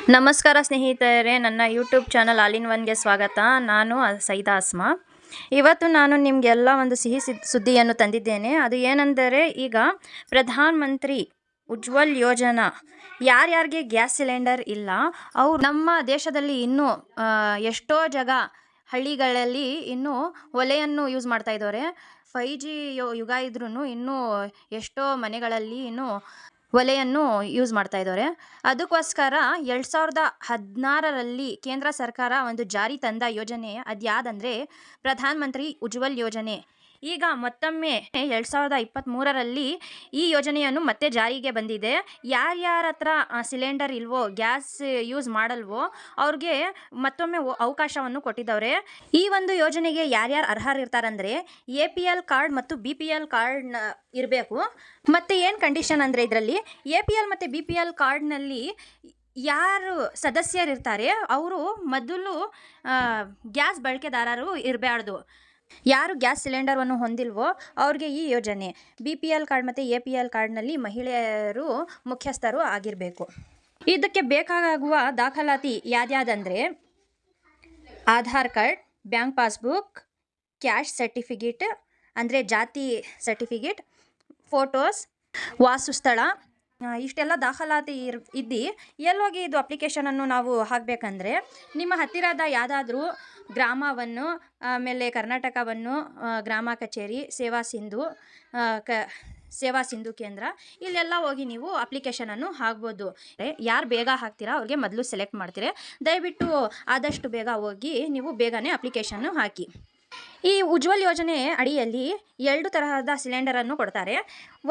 ನಮಸ್ಕಾರ ಸ್ನೇಹಿತರೆ, ನನ್ನ ಯೂಟ್ಯೂಬ್ ಚಾನಲ್ ಆಲ್ ಇನ್ ಒನ್ಗೆ ಸ್ವಾಗತ. ನಾನು ಸೈದಾ ಅಸ್ಮಾ. ಇವತ್ತು ನಾನು ನಿಮಗೆಲ್ಲ ಒಂದು ಸಿಹಿ ಸುದ್ದಿಯನ್ನು ತಂದಿದ್ದೇನೆ. ಅದು ಏನೆಂದರೆ, ಈಗ ಪ್ರಧಾನ ಮಂತ್ರಿ ಉಜ್ವಲ್ ಯೋಜನಾ ಯಾರ್ಯಾರಿಗೆ ಗ್ಯಾಸ್ ಸಿಲಿಂಡರ್ ಇಲ್ಲ, ಅವರು ನಮ್ಮ ದೇಶದಲ್ಲಿ ಇನ್ನೂ ಎಷ್ಟೋ ಹಳ್ಳಿಗಳಲ್ಲಿ ಇನ್ನೂ ಒಲೆಯನ್ನು ಯೂಸ್ ಮಾಡ್ತಾ ಇದ್ದಾರೆ. 5G ಯುಗ ಇದ್ರೂ ಇನ್ನೂ ಎಷ್ಟೋ ಮನೆಗಳಲ್ಲಿ ಇನ್ನೂ ಒಲೆಯನ್ನು ಯೂಸ್ ಮಾಡ್ತಾ ಇದ್ದಾರೆ. ಅದಕ್ಕೋಸ್ಕರ 2016ರಲ್ಲಿ ಕೇಂದ್ರ ಸರ್ಕಾರ ಒಂದು ಜಾರಿ ತಂದ ಯೋಜನೆ ಅದ್ಯಾವುದಂದರೆ ಪ್ರಧಾನ ಮಂತ್ರಿ ಉಜ್ವಲ್ ಯೋಜನೆ. ಈಗ ಮತ್ತೊಮ್ಮೆ 2023ರಲ್ಲಿ ಈ ಯೋಜನೆಯನ್ನು ಮತ್ತೆ ಜಾರಿಗೆ ಬಂದಿದೆ. ಯಾರ್ಯಾರ ಹತ್ರ ಸಿಲಿಂಡರ್ ಇಲ್ವೋ, ಗ್ಯಾಸ್ ಯೂಸ್ ಮಾಡಲ್ವೋ ಅವ್ರಿಗೆ ಮತ್ತೊಮ್ಮೆ ಅವಕಾಶವನ್ನು ಕೊಟ್ಟಿದ್ದವ್ರೆ. ಈ ಒಂದು ಯೋಜನೆಗೆ ಯಾರ್ಯಾರು ಅರ್ಹರಿರ್ತಾರಂದರೆ APL ಕಾರ್ಡ್ ಮತ್ತು BPL ಕಾರ್ಡ್ ಇರಬೇಕು. ಮತ್ತು ಏನು ಕಂಡೀಷನ್ ಅಂದರೆ, ಇದರಲ್ಲಿ APL ಮತ್ತು BPL ಕಾರ್ಡ್ನಲ್ಲಿ ಯಾರು ಸದಸ್ಯರಿರ್ತಾರೆ ಅವರು ಮೊದಲು ಗ್ಯಾಸ್ ಬಳಕೆದಾರರು ಇರಬಾರ್ದು. ಯಾರು ಗ್ಯಾಸ್ ಸಿಲಿಂಡರನ್ನು ಹೊಂದಿಲ್ವೋ ಅವ್ರಿಗೆ ಈ ಯೋಜನೆ. BPL ಕಾರ್ಡ್ ಮತ್ತು APL ಕಾರ್ಡ್ನಲ್ಲಿ ಮಹಿಳೆಯರು ಮುಖ್ಯಸ್ಥರು ಆಗಿರಬೇಕು. ಇದಕ್ಕೆ ಬೇಕಾಗುವ ದಾಖಲಾತಿ ಯಾವ್ಯಾವುದಂದರೆ Aadhaar card, bank passbook, caste certificate ಅಂದರೆ ಜಾತಿ ಸರ್ಟಿಫಿಕೇಟ್, ಫೋಟೋಸ್, ವಾಸಸ್ಥಳ, ಇಷ್ಟೆಲ್ಲ ದಾಖಲಾತಿ ಇದ್ದು ಎಲ್ಲೋಗಿ ಇದು ಅಪ್ಲಿಕೇಶನನ್ನು ನಾವು ಹಾಕಬೇಕಂದ್ರೆ ನಿಮ್ಮ ಹತ್ತಿರದ ಯಾವುದಾದ್ರೂ ಗ್ರಾಮವನ್ನು, ಆಮೇಲೆ ಕರ್ನಾಟಕವನ್ನು ಗ್ರಾಮ ಕಚೇರಿ, ಸೇವಾ ಸಿಂಧು ಕೇಂದ್ರ, ಇಲ್ಲೆಲ್ಲ ಹೋಗಿ ನೀವು ಅಪ್ಲಿಕೇಶನನ್ನು ಹಾಕ್ಬೋದು. ಯಾರು ಬೇಗ ಹಾಕ್ತೀರಾ ಅವ್ರಿಗೆ ಮೊದಲು ಸೆಲೆಕ್ಟ್ ಮಾಡ್ತೀರಿ. ದಯವಿಟ್ಟು ಆದಷ್ಟು ಬೇಗ ಹೋಗಿ ನೀವು ಬೇಗನೆ ಅಪ್ಲಿಕೇಶನ್ನು ಹಾಕಿ. ಈ ಉಜ್ವಲ್ ಯೋಜನೆ ಅಡಿಯಲ್ಲಿ 2 ತರಹದ ಸಿಲಿಂಡರನ್ನು ಕೊಡ್ತಾರೆ.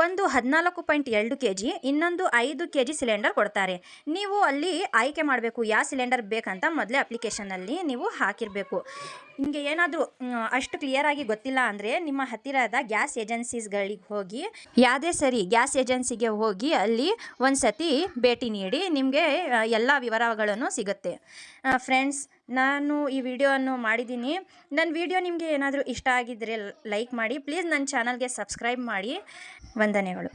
ಒಂದು 14.2 kg, ಇನ್ನೊಂದು 5 kg ಸಿಲಿಂಡರ್ ಕೊಡ್ತಾರೆ. ನೀವು ಅಲ್ಲಿ ಆಯ್ಕೆ ಮಾಡಬೇಕು ಯಾವ ಸಿಲಿಂಡರ್ ಬೇಕಂತ ಮೊದಲೇ ಅಪ್ಲಿಕೇಶನಲ್ಲಿ ನೀವು ಹಾಕಿರಬೇಕು. ನಿಮಗೆ ಏನಾದರೂ ಅಷ್ಟು ಕ್ಲಿಯರಾಗಿ ಗೊತ್ತಿಲ್ಲ ಅಂದರೆ ನಿಮ್ಮ ಹತ್ತಿರದ ಗ್ಯಾಸ್ ಏಜೆನ್ಸೀಸ್ಗಳಿಗೆ ಹೋಗಿ, ಯಾವುದೇ ಸರಿ ಗ್ಯಾಸ್ ಏಜೆನ್ಸಿಗೆ ಹೋಗಿ ಅಲ್ಲಿ ಒಂದು ಸತಿ ಭೇಟಿ ನೀಡಿ, ನಿಮಗೆ ಎಲ್ಲ ವಿವರಗಳನ್ನು ಸಿಗುತ್ತೆ. ಫ್ರೆಂಡ್ಸ್, ನಾನು ಈ ವಿಡಿಯೋವನ್ನು ಮಾಡಿದ್ದೀನಿ. ನನ್ನ ವಿಡಿಯೋ ನಿಮಗೆ ಏನಾದರೂ ಇಷ್ಟ ಆಗಿದ್ದರೆ ಲೈಕ್ ಮಾಡಿ. ಪ್ಲೀಸ್ ನನ್ನ ಚಾನಲ್ಗೆ ಸಬ್ಸ್ಕ್ರೈಬ್ ಮಾಡಿ. ವಂದನೆಗಳು.